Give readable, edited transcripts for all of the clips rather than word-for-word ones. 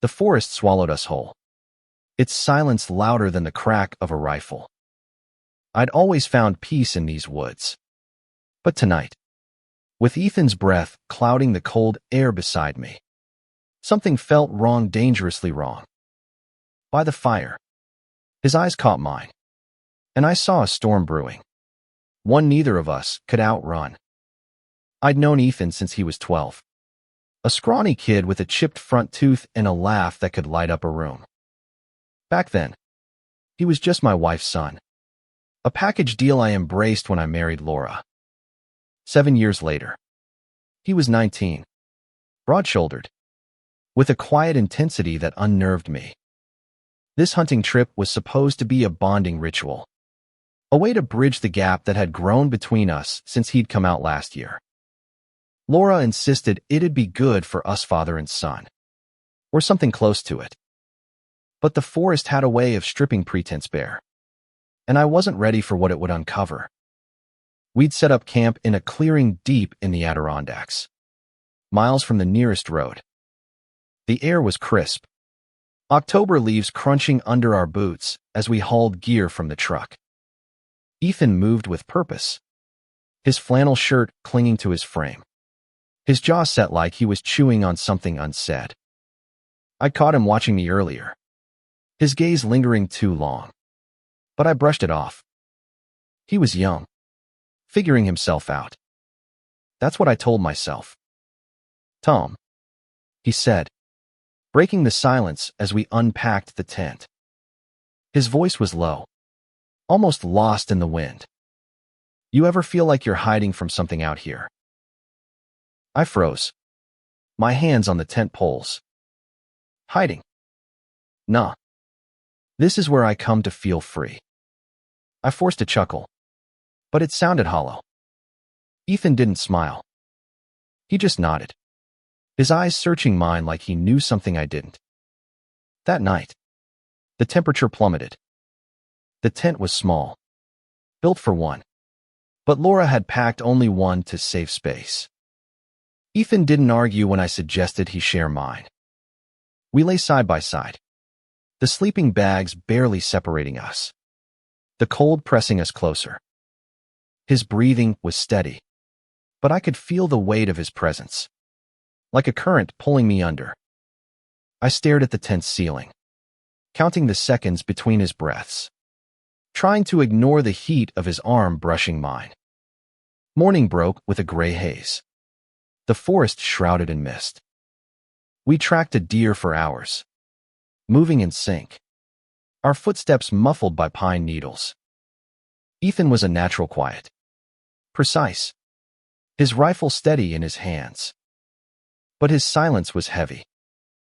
The forest swallowed us whole, its silence louder than the crack of a rifle. I'd always found peace in these woods. But tonight, with Ethan's breath clouding the cold air beside me, something felt wrong, dangerously wrong. By the fire, his eyes caught mine, and I saw a storm brewing, one neither of us could outrun. I'd known Ethan since he was 12, a scrawny kid with a chipped front tooth and a laugh that could light up a room. Back then, he was just my wife's son, a package deal I embraced when I married Laura. 7 years later, he was 19, broad-shouldered, with a quiet intensity that unnerved me. This hunting trip was supposed to be a bonding ritual, a way to bridge the gap that had grown between us since he'd come out last year. Laura insisted it'd be good for us father and son, or something close to it. But the forest had a way of stripping pretense bare, and I wasn't ready for what it would uncover. We'd set up camp in a clearing deep in the Adirondacks, miles from the nearest road. The air was crisp, October leaves crunching under our boots as we hauled gear from the truck. Ethan moved with purpose, his flannel shirt clinging to his frame, his jaw set like he was chewing on something unsaid. I caught him watching me earlier, his gaze lingering too long, but I brushed it off. He was young, figuring himself out. That's what I told myself. "Tom," he said, breaking the silence as we unpacked the tent. His voice was low, almost lost in the wind. "You ever feel like you're hiding from something out here?" I froze, my hands on the tent poles. "Hiding? Nah. This is where I come to feel free." I forced a chuckle, but it sounded hollow. Ethan didn't smile. He just nodded, his eyes searching mine like he knew something I didn't. That night, the temperature plummeted. The tent was small, built for one, but Laura had packed only one to save space. Ethan didn't argue when I suggested he share mine. We lay side by side, the sleeping bags barely separating us, the cold pressing us closer. His breathing was steady, but I could feel the weight of his presence, like a current pulling me under. I stared at the tent's ceiling, counting the seconds between his breaths, trying to ignore the heat of his arm brushing mine. Morning broke with a gray haze, the forest shrouded in mist. We tracked a deer for hours, moving in sync, our footsteps muffled by pine needles. Ethan was a natural quiet, precise, his rifle steady in his hands. But his silence was heavy,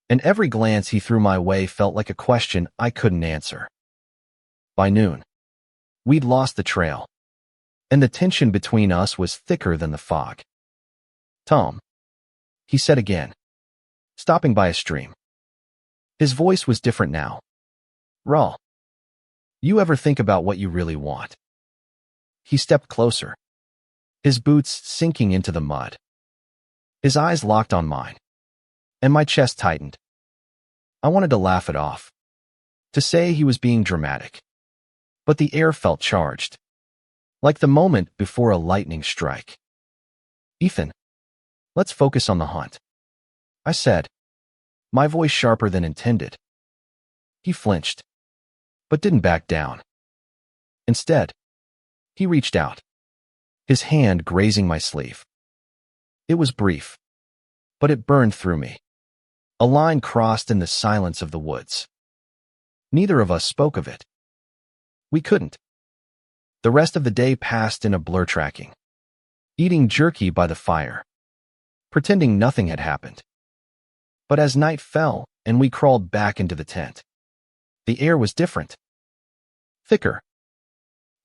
and every glance he threw my way felt like a question I couldn't answer. By noon, we'd lost the trail, and the tension between us was thicker than the fog. "Tom," he said again, stopping by a stream. His voice was different now, raw. "You ever think about what you really want?" He stepped closer, his boots sinking into the mud. His eyes locked on mine, and my chest tightened. I wanted to laugh it off, to say he was being dramatic, but the air felt charged, like the moment before a lightning strike. "Ethan, let's focus on the hunt," I said, my voice sharper than intended. He flinched, but didn't back down. Instead, he reached out, his hand grazing my sleeve. It was brief, but it burned through me. A line crossed in the silence of the woods. Neither of us spoke of it. We couldn't. The rest of the day passed in a blur, tracking, eating jerky by the fire, pretending nothing had happened. But as night fell and we crawled back into the tent, the air was different, thicker.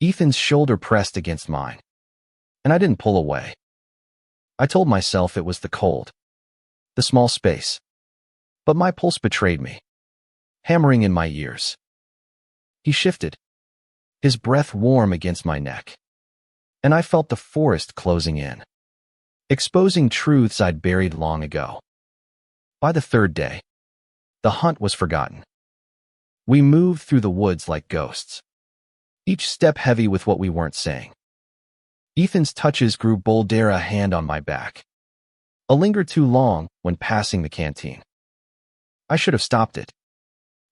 Ethan's shoulder pressed against mine, and I didn't pull away. I told myself it was the cold, the small space, but my pulse betrayed me, hammering in my ears. He shifted, his breath warm against my neck, and I felt the forest closing in, exposing truths I'd buried long ago. By the third day, The hunt was forgotten. We moved through the woods like ghosts, each step heavy with what we weren't saying. Ethan's touches grew bolder, a hand on my back. A linger too long when passing the canteen. I should have stopped it.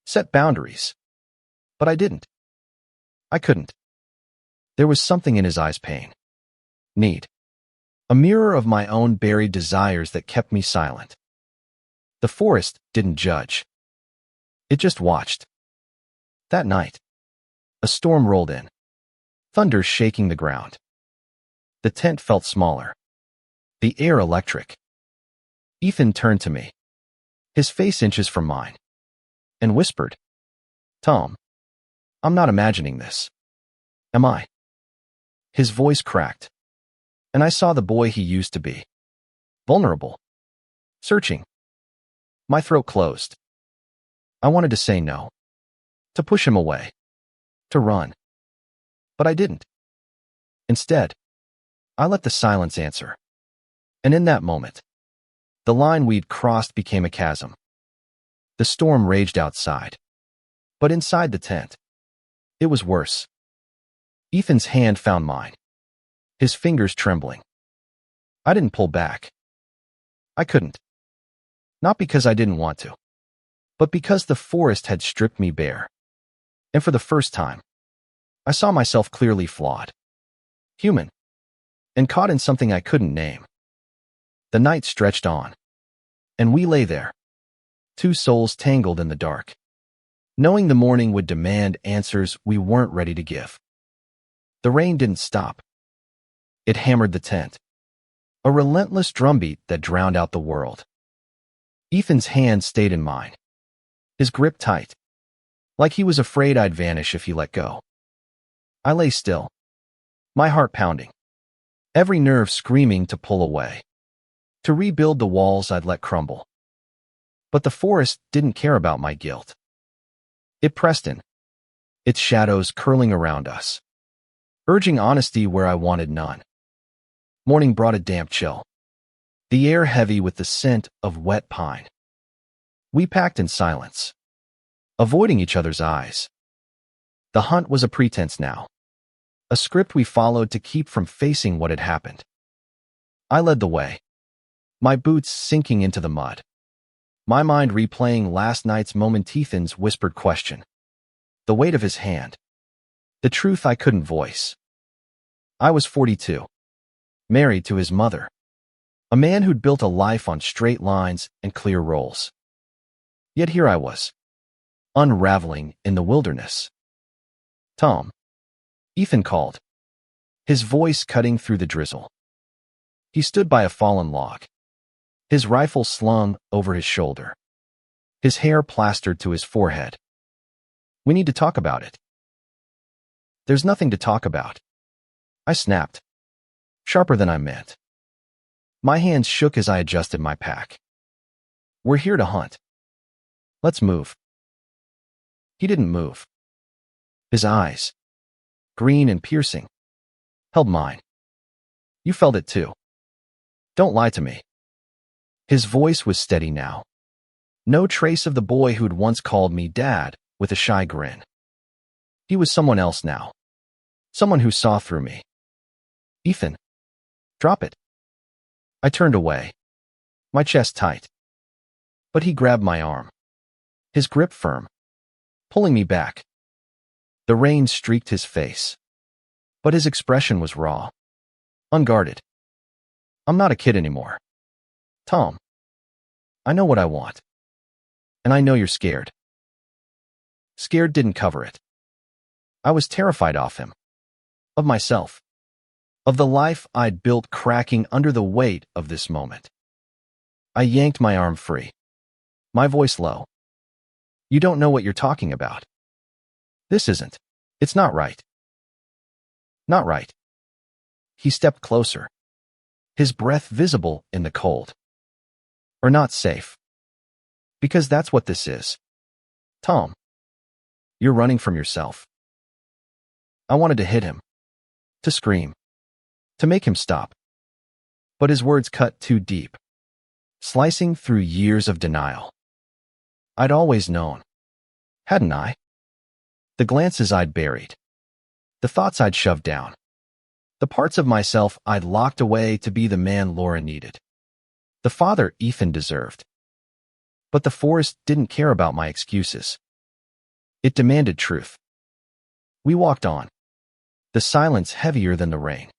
Set boundaries. But I didn't. I couldn't. There was something in his eyes, pain. Need. A mirror of my own buried desires that kept me silent. The forest didn't judge. It just watched. That night, a storm rolled in, thunder shaking the ground. The tent felt smaller, the air electric. Ethan turned to me, his face inches from mine, and whispered, "Tom, I'm not imagining this. Am I?" His voice cracked, and I saw the boy he used to be. Vulnerable. Searching. My throat closed. I wanted to say no. To push him away. To run. But I didn't. Instead, I let the silence answer. And in that moment, the line we'd crossed became a chasm. The storm raged outside. But inside the tent, it was worse. Ethan's hand found mine, his fingers trembling. I didn't pull back. I couldn't. Not because I didn't want to, but because the forest had stripped me bare. And for the first time, I saw myself clearly flawed, human, and caught in something I couldn't name. The night stretched on, and we lay there, two souls tangled in the dark, knowing the morning would demand answers we weren't ready to give. The rain didn't stop. It hammered the tent, a relentless drumbeat that drowned out the world. Ethan's hand stayed in mine, his grip tight, like he was afraid I'd vanish if he let go. I lay still, my heart pounding, every nerve screaming to pull away, to rebuild the walls I'd let crumble. But the forest didn't care about my guilt. It pressed in, its shadows curling around us, urging honesty where I wanted none. Morning brought a damp chill, the air heavy with the scent of wet pine. We packed in silence, avoiding each other's eyes. The hunt was a pretense now, a script we followed to keep from facing what had happened. I led the way, my boots sinking into the mud, my mind replaying last night's moment. Ethan's whispered question, the weight of his hand, the truth I couldn't voice. I was 42, married to his mother, a man who'd built a life on straight lines and clear roles. Yet here I was, unraveling in the wilderness. "Tom," Ethan called, his voice cutting through the drizzle. He stood by a fallen log, his rifle slung over his shoulder, his hair plastered to his forehead. "We need to talk about it." "There's nothing to talk about," I snapped, sharper than I meant. My hands shook as I adjusted my pack. "We're here to hunt. Let's move." He didn't move. His eyes, green and piercing, held mine. "You felt it too. Don't lie to me." His voice was steady now. No trace of the boy who'd once called me dad with a shy grin. He was someone else now. Someone who saw through me. "Ethan, drop it." I turned away, my chest tight. But he grabbed my arm, his grip firm, pulling me back. The rain streaked his face, but his expression was raw, unguarded. "I'm not a kid anymore. Tom, I know what I want. And I know you're scared." Scared didn't cover it. I was terrified of him, of myself, of the life I'd built cracking under the weight of this moment. I yanked my arm free, my voice low. "You don't know what you're talking about. This isn't. It's not right." "Not right." He stepped closer, his breath visible in the cold. "Or not safe. Because that's what this is. Tom, you're running from yourself." I wanted to hit him, to scream, to make him stop. But his words cut too deep, slicing through years of denial. I'd always known, hadn't I? The glances I'd buried, the thoughts I'd shoved down, the parts of myself I'd locked away to be the man Laura needed, the father Ethan deserved. But the forest didn't care about my excuses. It demanded truth. We walked on, the silence heavier than the rain.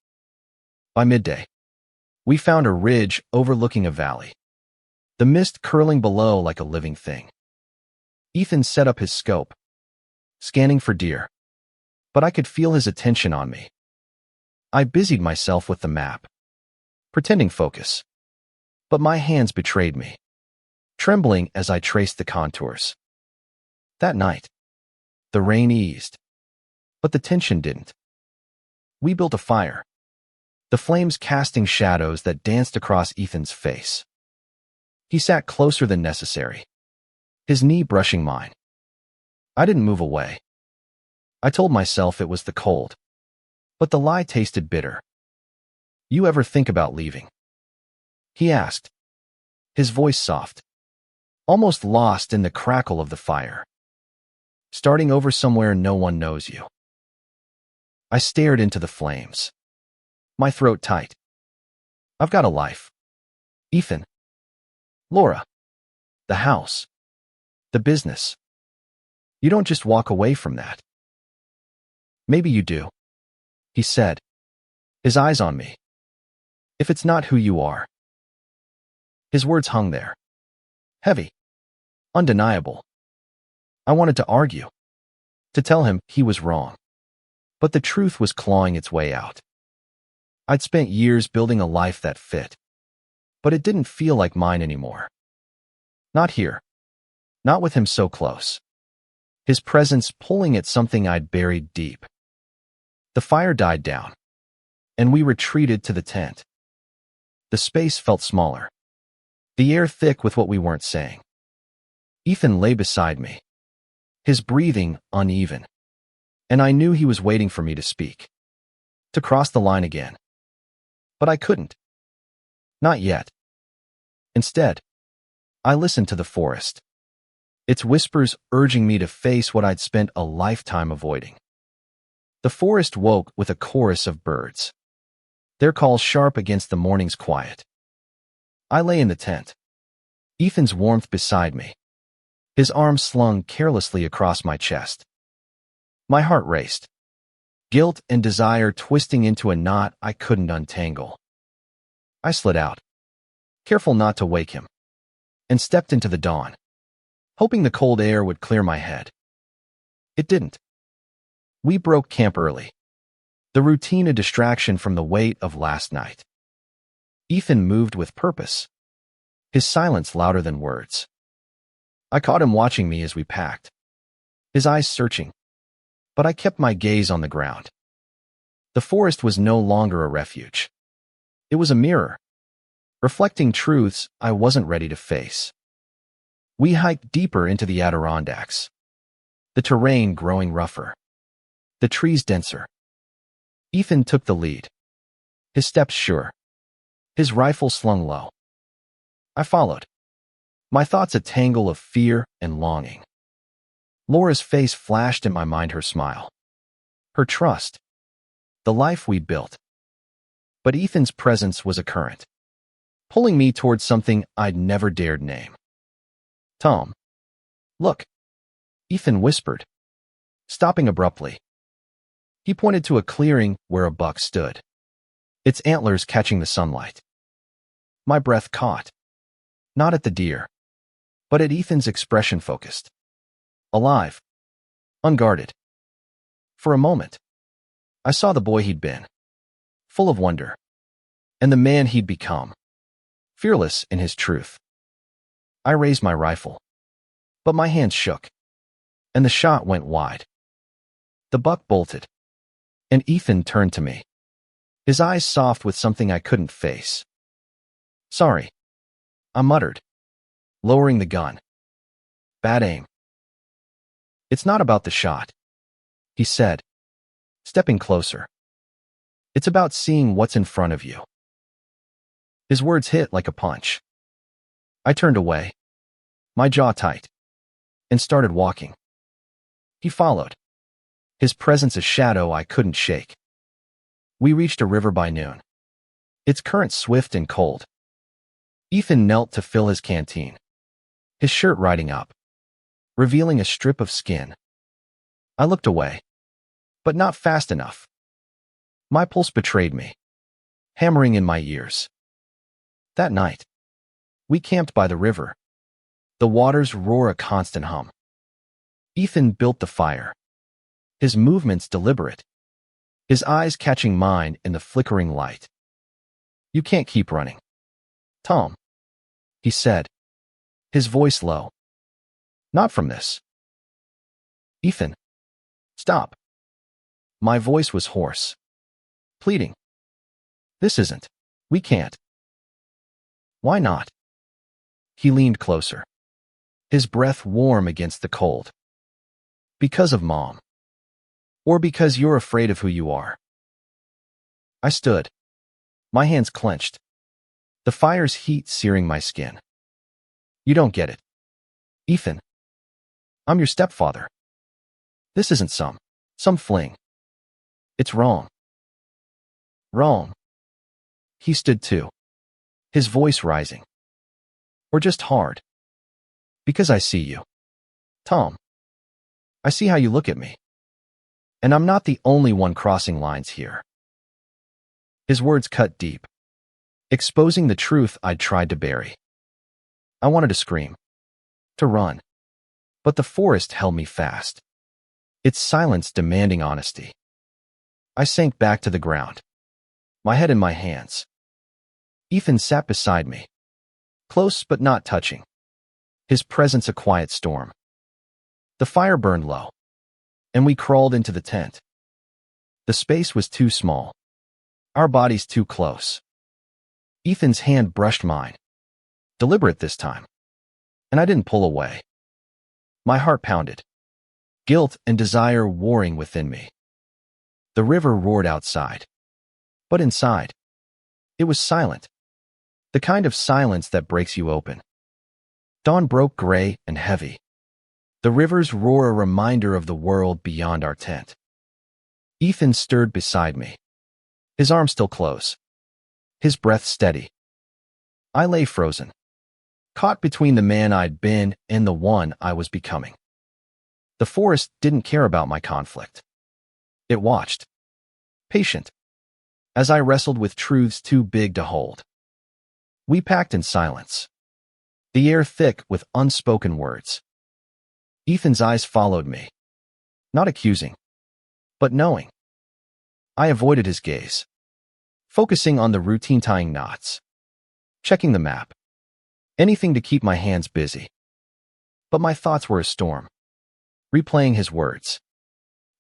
By midday, we found a ridge overlooking a valley, the mist curling below like a living thing. Ethan set up his scope, scanning for deer, but I could feel his attention on me. I busied myself with the map, pretending focus, but my hands betrayed me, trembling as I traced the contours. That night, the rain eased, but the tension didn't. We built a fire, the flames casting shadows that danced across Ethan's face. He sat closer than necessary, his knee brushing mine. I didn't move away. I told myself it was the cold, but the lie tasted bitter. "You ever think about leaving?" he asked, his voice soft, almost lost in the crackle of the fire. "Starting over somewhere no one knows you." I stared into the flames, my throat tight. "I've got a life. Ethan. Laura. The house. The business. You don't just walk away from that." "Maybe you do," he said, his eyes on me. "If it's not who you are." His words hung there, heavy, undeniable. I wanted to argue, to tell him he was wrong, but the truth was clawing its way out. I'd spent years building a life that fit, but it didn't feel like mine anymore. Not here, not with him so close, his presence pulling at something I'd buried deep. The fire died down, and we retreated to the tent. The space felt smaller, the air thick with what we weren't saying. Ethan lay beside me, his breathing uneven, and I knew he was waiting for me to speak, to cross the line again. But I couldn't. Not yet. Instead, I listened to the forest, its whispers urging me to face what I'd spent a lifetime avoiding. The forest woke with a chorus of birds, their calls sharp against the morning's quiet. I lay in the tent, Ethan's warmth beside me, his arms slung carelessly across my chest. My heart raced, guilt and desire twisting into a knot I couldn't untangle. I slid out, careful not to wake him, and stepped into the dawn, hoping the cold air would clear my head. It didn't. We broke camp early, the routine a distraction from the weight of last night. Ethan moved with purpose, his silence louder than words. I caught him watching me as we packed, his eyes searching, but I kept my gaze on the ground. The forest was no longer a refuge. It was a mirror, reflecting truths I wasn't ready to face. We hiked deeper into the Adirondacks, the terrain growing rougher, the trees denser. Ethan took the lead, his steps sure, his rifle slung low. I followed, my thoughts a tangle of fear and longing. Laura's face flashed in my mind, her smile, her trust, the life we'd built. But Ethan's presence was a current, pulling me towards something I'd never dared name. "Tom, look," Ethan whispered, stopping abruptly. He pointed to a clearing where a buck stood, its antlers catching the sunlight. My breath caught, not at the deer, but at Ethan's expression, focused, alive, unguarded. For a moment, I saw the boy he'd been, full of wonder, and the man he'd become, fearless in his truth. I raised my rifle, but my hands shook, and the shot went wide. The buck bolted, and Ethan turned to me, his eyes soft with something I couldn't face. "Sorry," I muttered, lowering the gun. "Bad aim." "It's not about the shot," he said, stepping closer. "It's about seeing what's in front of you." His words hit like a punch. I turned away, my jaw tight. and started walking. He followed, his presence a shadow I couldn't shake. We reached a river by noon, its current swift and cold. Ethan knelt to fill his canteen, his shirt riding up, revealing a strip of skin. I looked away, but not fast enough. My pulse betrayed me, hammering in my ears. That night, we camped by the river, the water's roar a constant hum. Ethan built the fire, his movements deliberate, his eyes catching mine in the flickering light. "You can't keep running, Tom," he said, his voice low. "Not from this." "Ethan, stop." My voice was hoarse, pleading. "This isn't. We can't." "Why not?" He leaned closer, his breath warm against the cold. "Because of Mom. Or because you're afraid of who you are." I stood, my hands clenched, the fire's heat searing my skin. "You don't get it, Ethan. I'm your stepfather. This isn't some fling. It's wrong." "Wrong." He stood too, his voice rising. "Or just hard. Because I see you, Tom. I see how you look at me. And I'm not the only one crossing lines here." His words cut deep, exposing the truth I'd tried to bury. I wanted to scream, to run, but the forest held me fast, its silence demanding honesty. I sank back to the ground, my head in my hands. Ethan sat beside me, close but not touching, his presence a quiet storm. The fire burned low, and we crawled into the tent. The space was too small, our bodies too close. Ethan's hand brushed mine, deliberate this time, and I didn't pull away. My heart pounded, guilt and desire warring within me. The river roared outside, but inside, it was silent, the kind of silence that breaks you open. Dawn broke gray and heavy, the river's roar a reminder of the world beyond our tent. Ethan stirred beside me, his arms still close, his breath steady. I lay frozen, caught between the man I'd been and the one I was becoming. The forest didn't care about my conflict. It watched, patient, as I wrestled with truths too big to hold. We packed in silence, the air thick with unspoken words. Ethan's eyes followed me, not accusing, but knowing. I avoided his gaze, focusing on the routine tying knots, checking the map, anything to keep my hands busy. But my thoughts were a storm, replaying his words,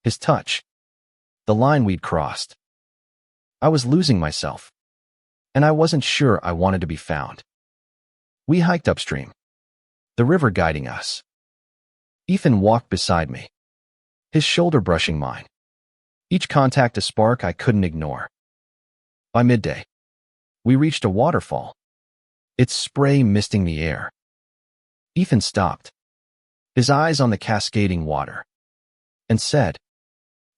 his touch, the line we'd crossed. I was losing myself, and I wasn't sure I wanted to be found. We hiked upstream, the river guiding us. Ethan walked beside me, his shoulder brushing mine, each contact a spark I couldn't ignore. By midday, we reached a waterfall, its spray misting the air. Ethan stopped, his eyes on the cascading water, and said,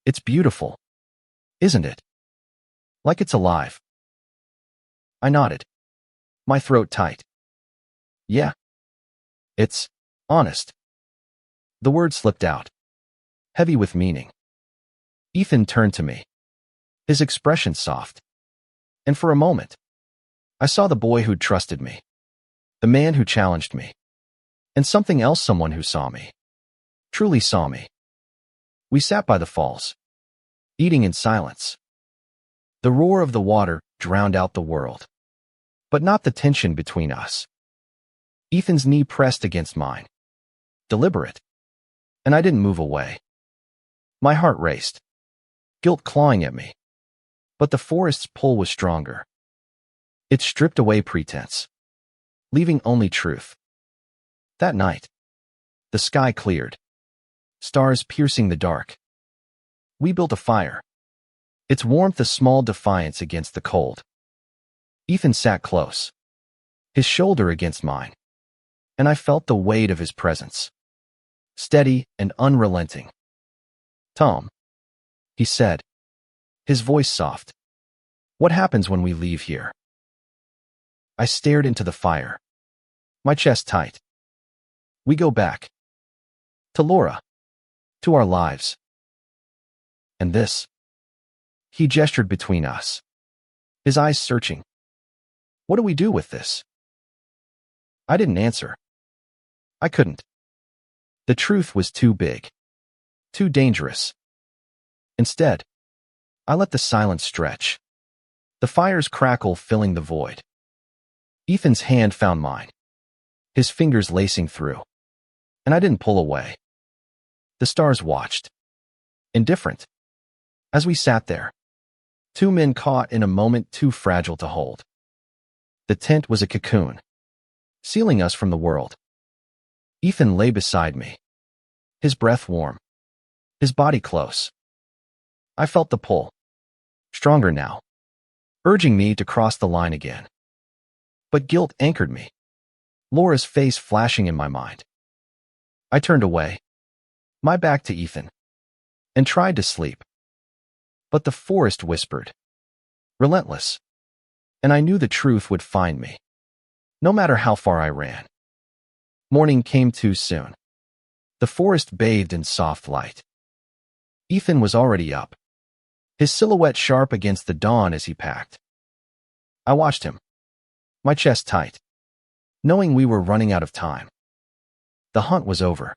"It's beautiful, isn't it? Like it's alive." I nodded, my throat tight. "Yeah. It's honest." The word slipped out, heavy with meaning. Ethan turned to me, his expression soft. And for a moment, I saw the boy who'd trusted me, the man who challenged me, and something else, someone who saw me, truly saw me. We sat by the falls, eating in silence. The roar of the water drowned out the world, but not the tension between us. Ethan's knee pressed against mine, deliberate, and I didn't move away. My heart raced, guilt clawing at me, but the forest's pull was stronger. It stripped away pretense, leaving only truth. That night, the sky cleared, stars piercing the dark. We built a fire, its warmth a small defiance against the cold. Ethan sat close, his shoulder against mine, and I felt the weight of his presence. steady and unrelenting. "Tom," he said, his voice soft. "What happens when we leave here?" I stared into the fire, my chest tight. "We go back. To Laura. To our lives. And this." He gestured between us, his eyes searching. "What do we do with this?" I didn't answer. I couldn't. The truth was too big, too dangerous. Instead, I let the silence stretch, the fire's crackle filling the void. Ethan's hand found mine, his fingers lacing through, and I didn't pull away. The stars watched, indifferent, as we sat there, two men caught in a moment too fragile to hold. The tent was a cocoon, sealing us from the world. Ethan lay beside me, his breath warm, his body close. I felt the pull, stronger now, urging me to cross the line again. But guilt anchored me, Laura's face flashing in my mind. I turned away, my back to Ethan, and tried to sleep. But the forest whispered, relentless, and I knew the truth would find me, no matter how far I ran. Morning came too soon. The forest bathed in soft light. Ethan was already up, his silhouette sharp against the dawn as he packed. I watched him, my chest tight, knowing we were running out of time. The hunt was over,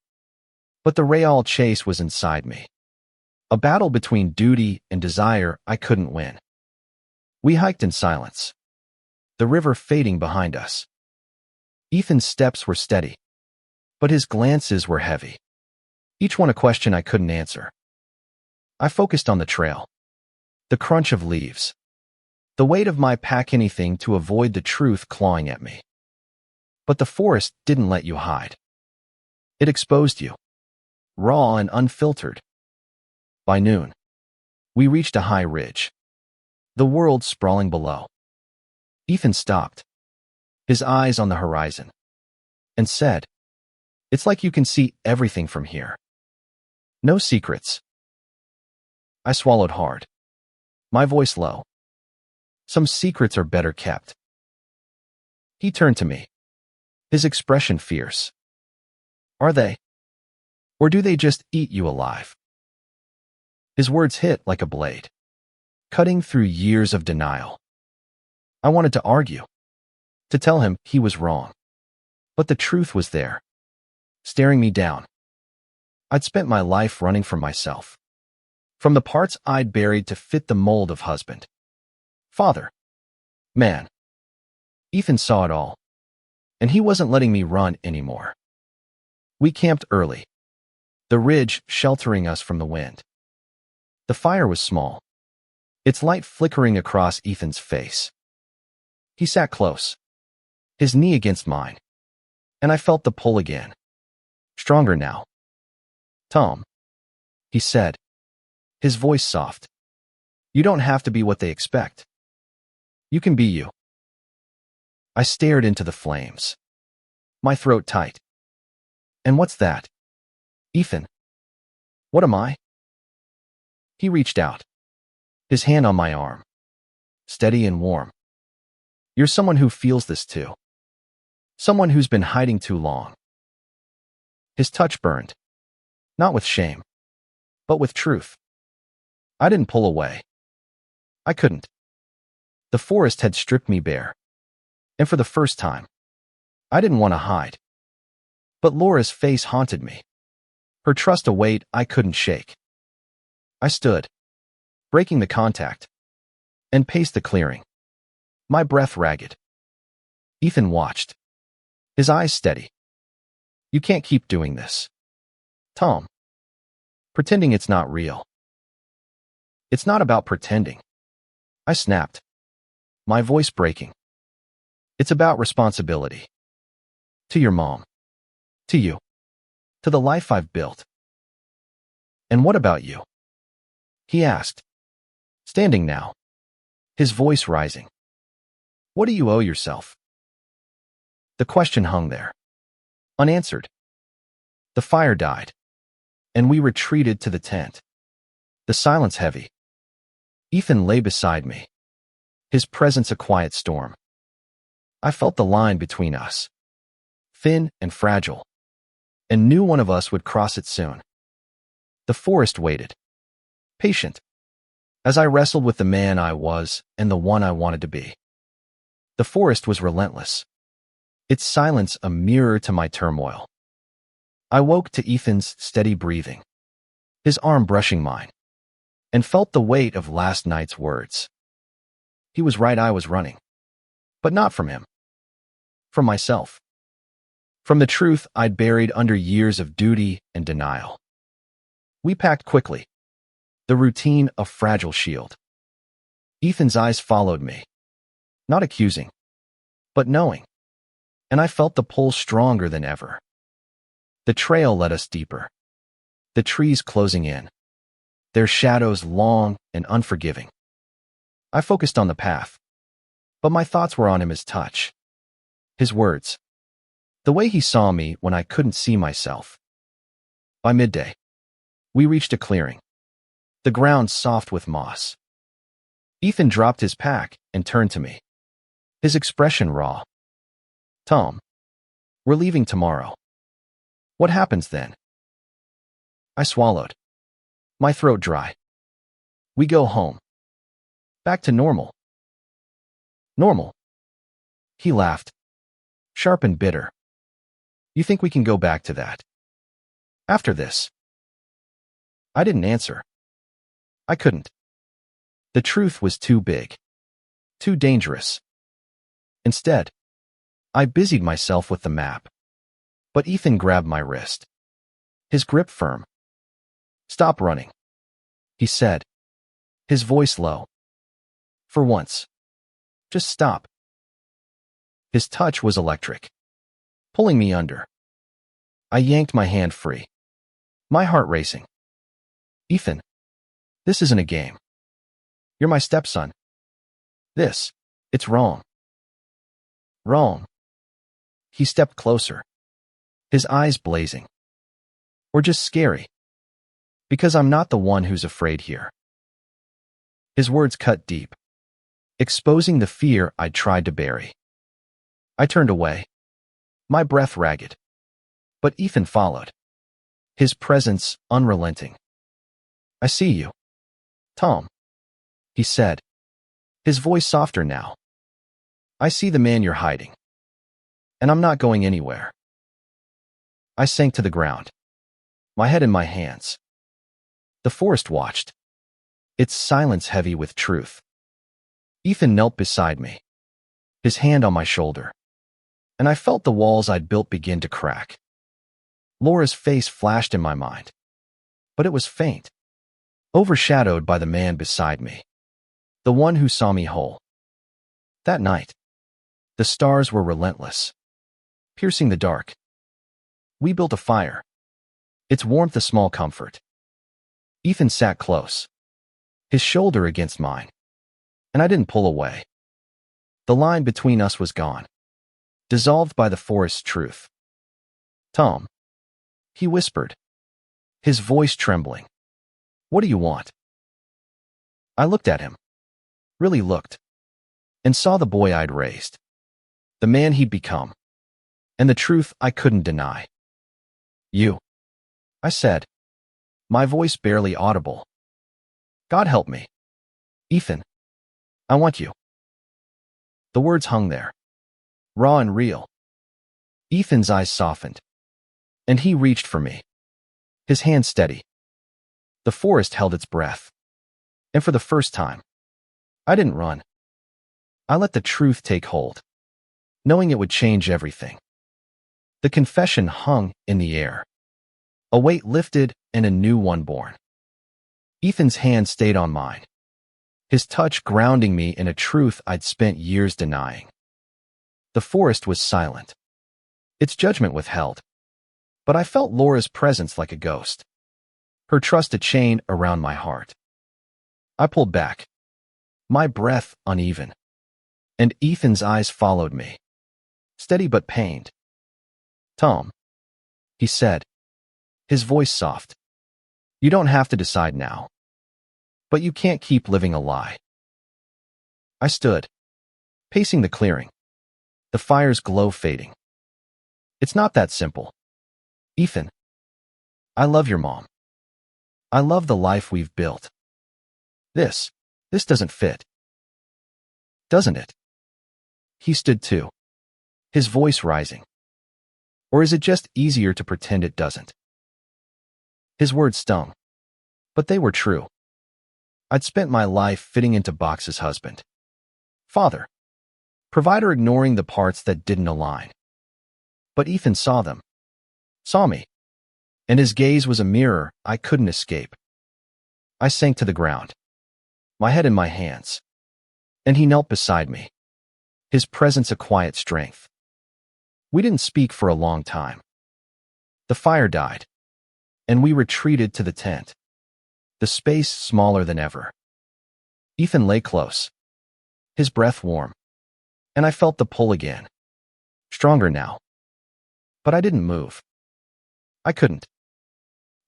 but the Real chase was inside me, a battle between duty and desire I couldn't win. We hiked in silence, the river fading behind us. Ethan's steps were steady, but his glances were heavy, each one a question I couldn't answer. I focused on the trail, the crunch of leaves, the weight of my pack, anything to avoid the truth clawing at me. But the forest didn't let you hide. It exposed you, raw and unfiltered. By noon, we reached a high ridge, the world sprawling below. Ethan stopped, his eyes on the horizon, and said, "It's like you can see everything from here. No secrets." I swallowed hard, my voice low. Some secrets are better kept. He turned to me, his expression fierce. "Are they? Or do they just eat you alive?" His words hit like a blade, cutting through years of denial. I wanted to argue, to tell him he was wrong. But the truth was there, staring me down. I'd spent my life running from myself, from the parts I'd buried to fit the mold of husband, father, man. Ethan saw it all, and he wasn't letting me run anymore. We camped early, the ridge sheltering us from the wind. The fire was small, its light flickering across Ethan's face. He sat close, his knee against mine, and I felt the pull again, stronger now. "Tom," he said, his voice soft, "you don't have to be what they expect. You can be you." I stared into the flames, my throat tight. "And what's that, Ethan? What am I?" He reached out, his hand on my arm, steady and warm. "You're someone who feels this too. Someone who's been hiding too long." His touch burned, not with shame, but with truth. I didn't pull away. I couldn't. The forest had stripped me bare, and for the first time, I didn't want to hide. But Laura's face haunted me, her trust a weight I couldn't shake. I stood, breaking the contact, and paced the clearing, my breath ragged. Ethan watched, his eyes steady. "You can't keep doing this, Tom. Pretending it's not real." "It's not about pretending," I snapped, my voice breaking. "It's about responsibility. To your mom. To you. To the life I've built." "And what about you?" he asked, standing now, his voice rising. "What do you owe yourself?" The question hung there, unanswered. The fire died, and we retreated to the tent. The silence heavy. Ethan lay beside me, his presence a quiet storm. I felt the line between us, thin and fragile, and knew one of us would cross it soon. The forest waited, patient, as I wrestled with the man I was and the one I wanted to be. The forest was relentless, its silence a mirror to my turmoil. I woke to Ethan's steady breathing, his arm brushing mine, and felt the weight of last night's words. He was right, I was running. But not from him. From myself. From the truth I'd buried under years of duty and denial. We packed quickly, the routine a fragile shield. Ethan's eyes followed me, not accusing, but knowing, and I felt the pull stronger than ever. The trail led us deeper, the trees closing in, their shadows long and unforgiving. I focused on the path, but my thoughts were on his touch, his words, the way he saw me when I couldn't see myself. By midday, we reached a clearing, the ground soft with moss. Ethan dropped his pack and turned to me, his expression raw. "Tom, we're leaving tomorrow. What happens then?" I swallowed, my throat dry. "We go home. Back to normal." "Normal?" He laughed, sharp and bitter. "You think we can go back to that? After this?" I didn't answer. I couldn't. The truth was too big, too dangerous. Instead, I busied myself with the map. But Ethan grabbed my wrist, his grip firm. "Stop running," he said, his voice low. "For once, just stop." His touch was electric, pulling me under. I yanked my hand free, my heart racing. "Ethan, this isn't a game. You're my stepson. It's wrong." "Wrong." He stepped closer, his eyes blazing. "Or just scary. Because I'm not the one who's afraid here." His words cut deep, exposing the fear I'd tried to bury. I turned away, my breath ragged. But Ethan followed, his presence unrelenting. "I see you, Tom," he said, his voice softer now. "I see the man you're hiding. And I'm not going anywhere." I sank to the ground, my head in my hands. The forest watched, its silence heavy with truth. Ethan knelt beside me, his hand on my shoulder, and I felt the walls I'd built begin to crack. Laura's face flashed in my mind, but it was faint, overshadowed by the man beside me, the one who saw me whole. That night, the stars were relentless, piercing the dark. We built a fire, its warmth a small comfort. Ethan sat close, his shoulder against mine, and I didn't pull away. The line between us was gone, dissolved by the forest's truth. "Tom," he whispered, his voice trembling. "What do you want?" I looked at him, really looked, and saw the boy I'd raised, the man he'd become, and the truth I couldn't deny. "You," I said, my voice barely audible. "God help me. Ethan, I want you." The words hung there, raw and real. Ethan's eyes softened, and he reached for me, his hand steady. The forest held its breath, and for the first time, I didn't run. I let the truth take hold, knowing it would change everything. The confession hung in the air, a weight lifted and a new one born. Ethan's hand stayed on mine, his touch grounding me in a truth I'd spent years denying. The forest was silent, its judgment withheld, but I felt Laura's presence like a ghost, her trust a chain around my heart. I pulled back, my breath uneven, and Ethan's eyes followed me, steady but pained. "Tom," he said, his voice soft, You don't have to decide now. But you can't keep living a lie. I stood, pacing the clearing, the fire's glow fading. It's not that simple. Ethan, I love your mom. I love the life we've built. This doesn't fit. Doesn't it? He stood too, his voice rising. Or is it just easier to pretend it doesn't? His words stung, but they were true. I'd spent my life fitting into boxes: husband, father, provider, ignoring the parts that didn't align. But Ethan saw them, saw me, and his gaze was a mirror I couldn't escape. I sank to the ground, my head in my hands, and he knelt beside me, his presence a quiet strength. We didn't speak for a long time. The fire died, and we retreated to the tent, the space smaller than ever. Ethan lay close, his breath warm, and I felt the pull again, stronger now. But I didn't move. I couldn't.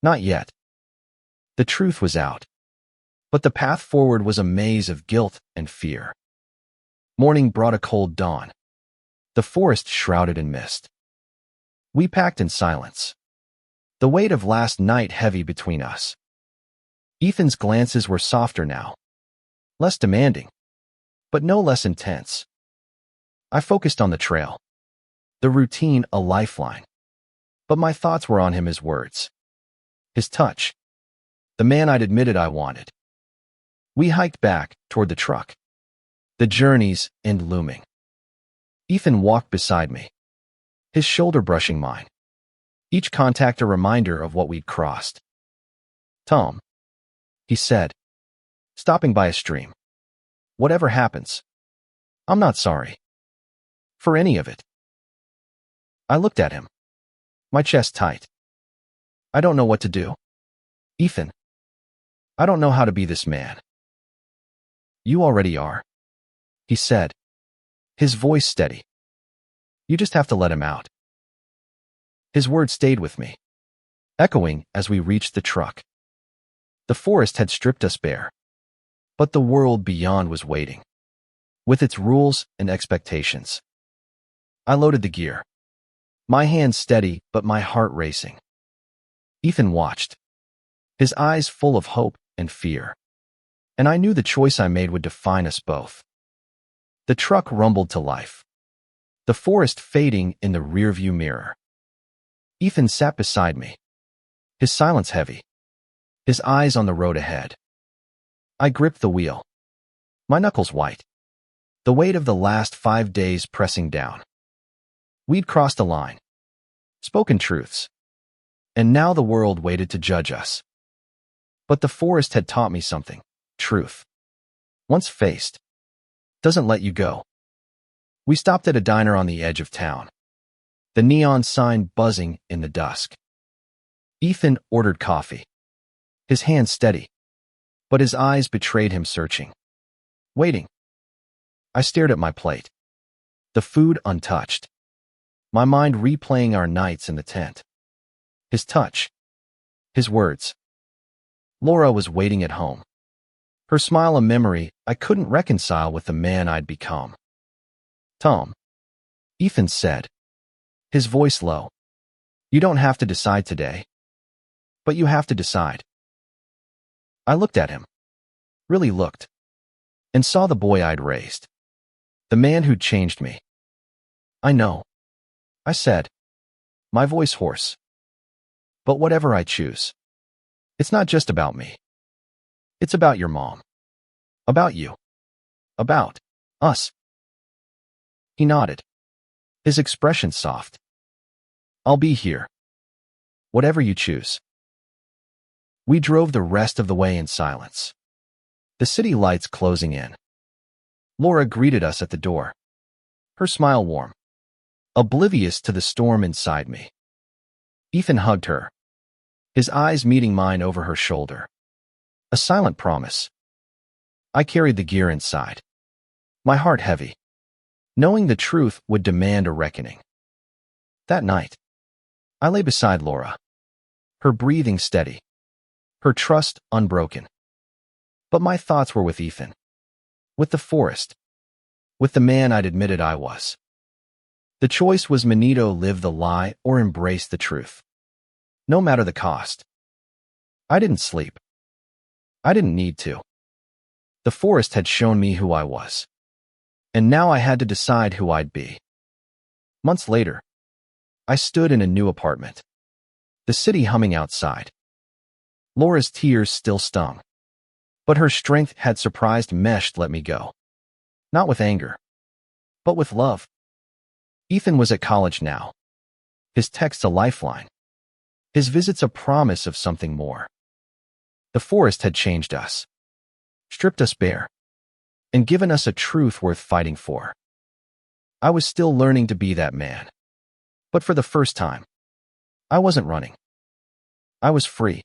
Not yet. The truth was out, but the path forward was a maze of guilt and fear. Morning brought a cold dawn, the forest shrouded in mist. We packed in silence, the weight of last night heavy between us. Ethan's glances were softer now, less demanding, but no less intense. I focused on the trail, the routine a lifeline, but my thoughts were on him, his words, his touch, the man I'd admitted I wanted. We hiked back toward the truck, the journey's end looming. Ethan walked beside me, his shoulder brushing mine, each contact a reminder of what we'd crossed. Tom, he said, stopping by a stream. Whatever happens, I'm not sorry. For any of it. I looked at him, my chest tight. I don't know what to do. Ethan, I don't know how to be this man. You already are, he said, his voice steady. You just have to let him out. His words stayed with me, echoing as we reached the truck. The forest had stripped us bare, but the world beyond was waiting, with its rules and expectations. I loaded the gear, my hands steady but my heart racing. Ethan watched, his eyes full of hope and fear, and I knew the choice I made would define us both. The truck rumbled to life, the forest fading in the rearview mirror. Ethan sat beside me, his silence heavy, his eyes on the road ahead. I gripped the wheel, my knuckles white, the weight of the last 5 days pressing down. We'd crossed a line, spoken truths, and now the world waited to judge us. But the forest had taught me something: truth, once faced, doesn't let you go. We stopped at a diner on the edge of town, the neon sign buzzing in the dusk. Ethan ordered coffee, his hands steady, but his eyes betrayed him, searching, waiting. I stared at my plate, the food untouched, my mind replaying our nights in the tent. His touch, his words. Laura was waiting at home, her smile a memory I couldn't reconcile with the man I'd become. Tom, Ethan said, his voice low. You don't have to decide today, but you have to decide. I looked at him, really looked, and saw the boy I'd raised, the man who'd changed me. I know, I said, my voice hoarse. But whatever I choose, it's not just about me. It's about your mom. About you. About us. He nodded, his expression soft. I'll be here. Whatever you choose. We drove the rest of the way in silence, the city lights closing in. Laura greeted us at the door, her smile warm, oblivious to the storm inside me. Ethan hugged her, his eyes meeting mine over her shoulder. A silent promise. I carried the gear inside, my heart heavy, knowing the truth would demand a reckoning. That night, I lay beside Laura, her breathing steady, her trust unbroken. But my thoughts were with Ethan, with the forest, with the man I'd admitted I was. The choice was Manito live the lie or embrace the truth, no matter the cost. I didn't sleep. I didn't need to. The forest had shown me who I was, and now I had to decide who I'd be. Months later, I stood in a new apartment, the city humming outside. Laura's tears still stung, but her strength had surprised meshed let me go. Not with anger, but with love. Ethan was at college now, his texts a lifeline, his visits a promise of something more. The forest had changed us, stripped us bare, and given us a truth worth fighting for. I was still learning to be that man, but for the first time, I wasn't running. I was free.